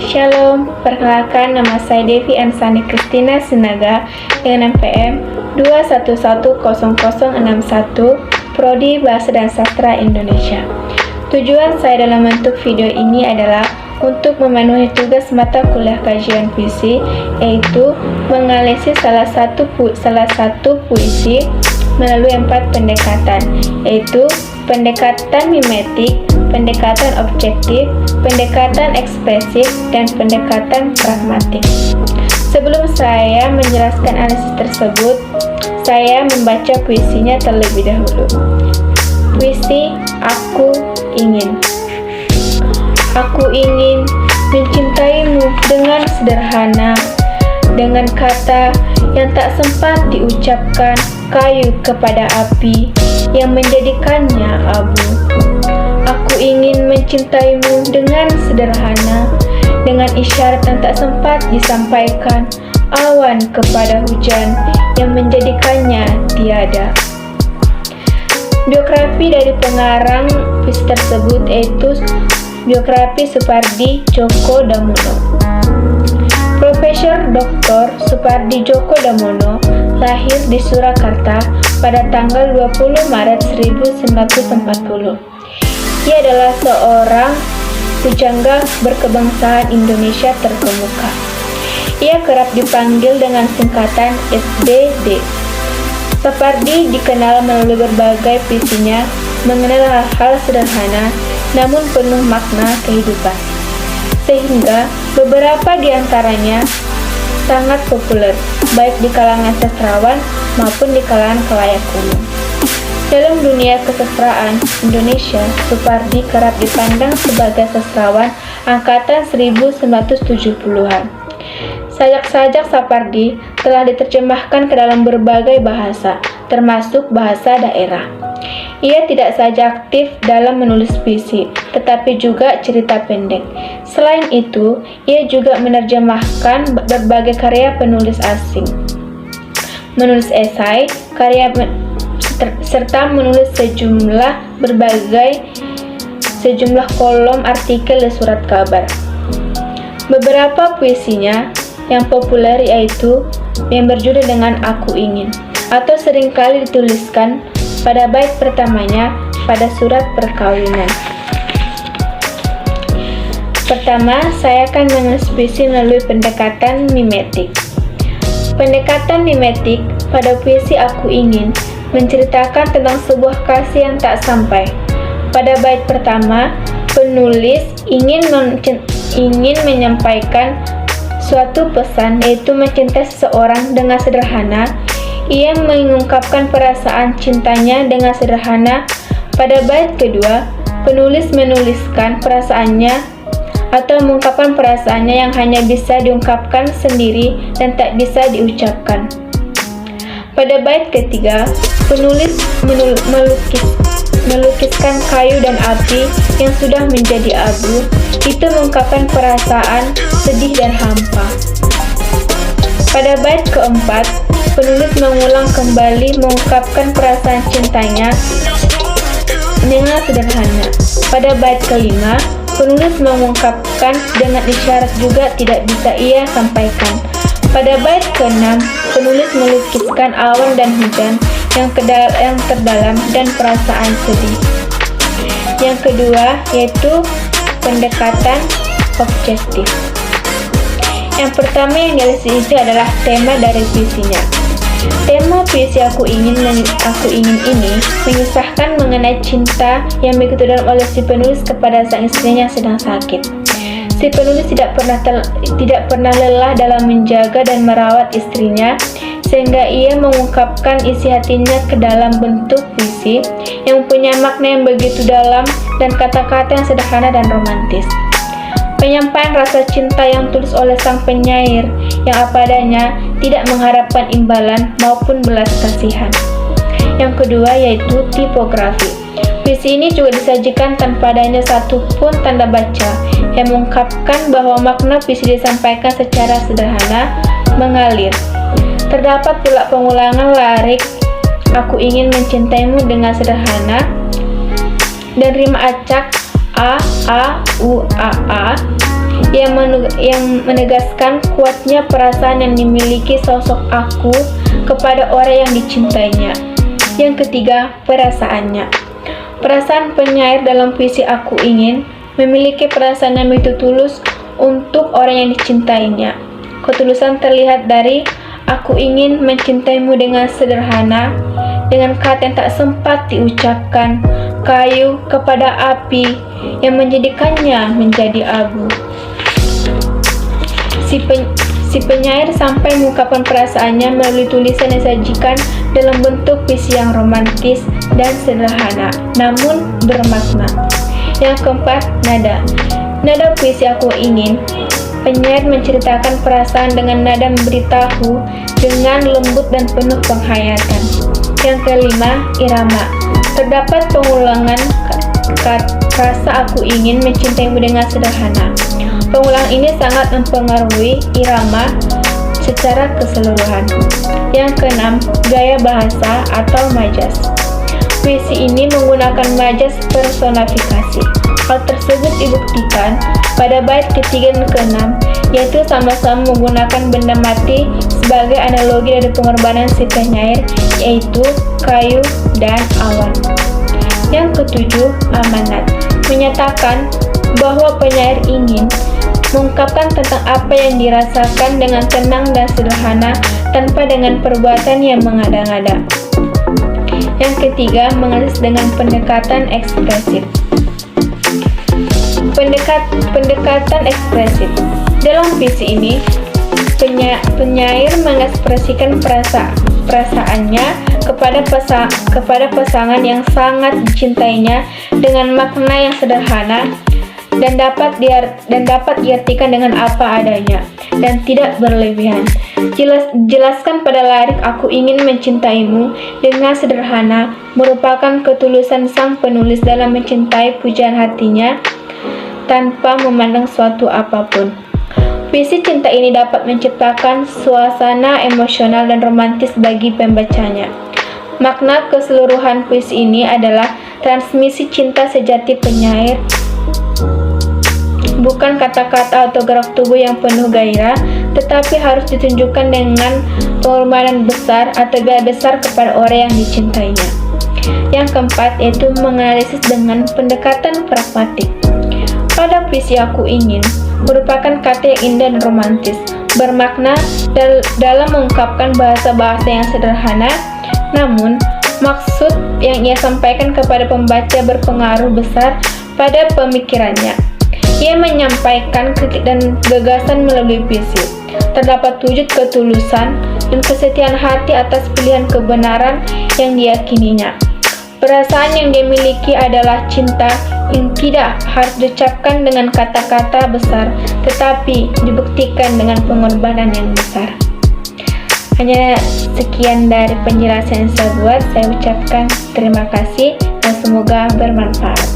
Shalom, perkenalkan nama saya Devi Ansani Kristina Sinaga dengan NPM 2110061, Prodi Bahasa dan Sastra Indonesia. Tujuan saya dalam bentuk video ini adalah untuk memenuhi tugas mata kuliah kajian puisi, yaitu menganalisis salah satu puisi melalui 4 pendekatan, yaitu pendekatan mimetik, pendekatan objektif, pendekatan ekspresif, dan pendekatan pragmatik. Sebelum saya menjelaskan analisis tersebut, saya membaca puisinya terlebih dahulu. Puisi Aku Ingin. Aku ingin mencintaimu dengan sederhana, dengan kata yang tak sempat diucapkan, kayu kepada api yang menjadikannya abu. Aku ingin mencintaimu dengan sederhana, dengan isyarat yang tak sempat disampaikan, awan kepada hujan yang menjadikannya tiada. Biografi dari pengarang puisi tersebut yaitu biografi Supardi Djoko Damono. Profesor Dr. Supardi Djoko Damono lahir di Surakarta pada tanggal 20 Maret 1940. Ia adalah seorang pujangga berkebangsaan Indonesia terkemuka. Ia kerap dipanggil dengan singkatan SBD. Supardi dikenal melalui berbagai puisinya mengenai hal-hal sederhana namun penuh makna kehidupan, sehingga beberapa di antaranya sangat populer baik di kalangan sastrawan maupun di kalangan khalayak umum. Dalam dunia kesastraan Indonesia, Supardi kerap dipandang sebagai sastrawan angkatan 1970-an. Sajak-sajak Supardi telah diterjemahkan ke dalam berbagai bahasa, termasuk bahasa daerah. Ia tidak saja aktif dalam menulis puisi, tetapi juga cerita pendek. Selain itu, ia juga menerjemahkan berbagai karya penulis asing, menulis esai, serta menulis sejumlah kolom artikel di surat kabar. Beberapa puisinya yang populer yaitu yang berjudul dengan Aku Ingin, atau seringkali dituliskan pada bait pertamanya pada surat perkawinan. Pertama, saya akan menulis puisi melalui pendekatan mimetik. Pendekatan mimetik pada puisi Aku Ingin menceritakan tentang sebuah kasih yang tak sampai. Pada bait pertama, penulis ingin menyampaikan suatu pesan, yaitu mencintai seseorang dengan sederhana. Ia mengungkapkan perasaan cintanya dengan sederhana. Pada bait kedua, penulis menuliskan perasaannya atau mengungkapkan perasaannya yang hanya bisa diungkapkan sendiri dan tak bisa diucapkan. Pada bait ketiga, penulis melukiskan kayu dan api yang sudah menjadi abu. Itu mengungkapkan perasaan sedih dan hampa. Pada bait keempat, penulis mengulang kembali mengungkapkan perasaan cintanya dengan sederhana. Pada bait kelima, penulis mengungkapkan dengan isyarat juga tidak bisa ia sampaikan. Pada bait keenam, penulis melukiskan awan dan hujan yang terdalam dan perasaan sedih. Yang kedua yaitu pendekatan objektif. Yang pertama yang dianalisis itu adalah tema dari puisinya. Tema puisi Aku Ingin ini mengisahkan mengenai cinta yang begitu dalam oleh si penulis kepada sang istrinya yang sedang sakit. Si penulis tidak pernah lelah dalam menjaga dan merawat istrinya, sehingga ia mengungkapkan isi hatinya ke dalam bentuk puisi yang mempunyai makna yang begitu dalam dan kata-kata yang sederhana dan romantis. Penyampaian rasa cinta yang tulus oleh sang penyair yang apa adanya, tidak mengharapkan imbalan maupun belas kasihan. Yang kedua yaitu tipografi. Puisi ini juga disajikan tanpa adanya satupun tanda baca yang mengungkapkan bahwa makna puisi disampaikan secara sederhana, mengalir. Terdapat pula pengulangan lirik Aku ingin mencintaimu dengan sederhana dan rima acak A, A, U, A, yang menegaskan kuatnya perasaan yang dimiliki sosok aku kepada orang yang dicintainya. Yang ketiga, perasaannya. Perasaan penyair dalam puisi Aku Ingin memiliki perasaan yang begitu tulus untuk orang yang dicintainya. Ketulusan terlihat dari aku ingin mencintaimu dengan sederhana, dengan kata yang tak sempat diucapkan, kayu kepada api yang menjadikannya menjadi abu. Si penyair sampai mengungkapkan perasaannya melalui tulisan yang disajikan dalam bentuk puisi yang romantis dan sederhana, namun bermakna. Yang keempat, nada. Nada puisi Aku Ingin, penyair menceritakan perasaan dengan nada memberitahu dengan lembut dan penuh penghayatan. Yang kelima, irama. Terdapat pengulangan rasa aku ingin mencintaimu dengan sederhana. Pengulangan ini sangat mempengaruhi irama secara keseluruhan. Yang keenam, gaya bahasa atau majas. Puisi ini menggunakan majas personifikasi. Hal tersebut dibuktikan pada bait ketiga dan keenam, yaitu sama-sama menggunakan benda mati sebagai analogi dari pengorbanan si penyair, yaitu kayu dan awan. Yang ketujuh, amanat. Menyatakan bahwa penyair ingin mengungkapkan tentang apa yang dirasakan dengan tenang dan sederhana tanpa dengan perbuatan yang mengada-ngada. Yang ketiga, mengelis dengan pendekatan ekspresif. Pendekatan ekspresif. Dalam puisi ini, penyair mengekspresikan perasaannya kepada pasangan yang sangat dicintainya dengan makna yang sederhana dan dapat diartikan dengan apa adanya dan tidak berlebihan. Jelaskan pada lirik Aku Ingin Mencintaimu dengan sederhana merupakan ketulusan sang penulis dalam mencintai pujaan hatinya tanpa memandang suatu apapun. Puisi cinta ini dapat menciptakan suasana emosional dan romantis bagi pembacanya. Makna keseluruhan puisi ini adalah transmisi cinta sejati penyair, bukan kata-kata atau gerak tubuh yang penuh gairah, tetapi harus ditunjukkan dengan pengorbanan besar atau gaya besar kepada orang yang dicintainya. Yang keempat, yaitu menganalisis dengan pendekatan pragmatik. Pada puisi Aku Ingin merupakan kata yang indah dan romantis, bermakna dalam mengungkapkan bahasa-bahasa yang sederhana, namun maksud yang ia sampaikan kepada pembaca berpengaruh besar pada pemikirannya. Ia menyampaikan kritik dan gagasan melalui puisi. Terdapat wujud ketulusan dan kesetiaan hati atas pilihan kebenaran yang diyakininya. Perasaan yang dia miliki adalah cinta yang tidak harus diucapkan dengan kata-kata besar, tetapi dibuktikan dengan pengorbanan yang besar. Hanya sekian dari penjelasan yang saya buat. Saya ucapkan terima kasih dan semoga bermanfaat.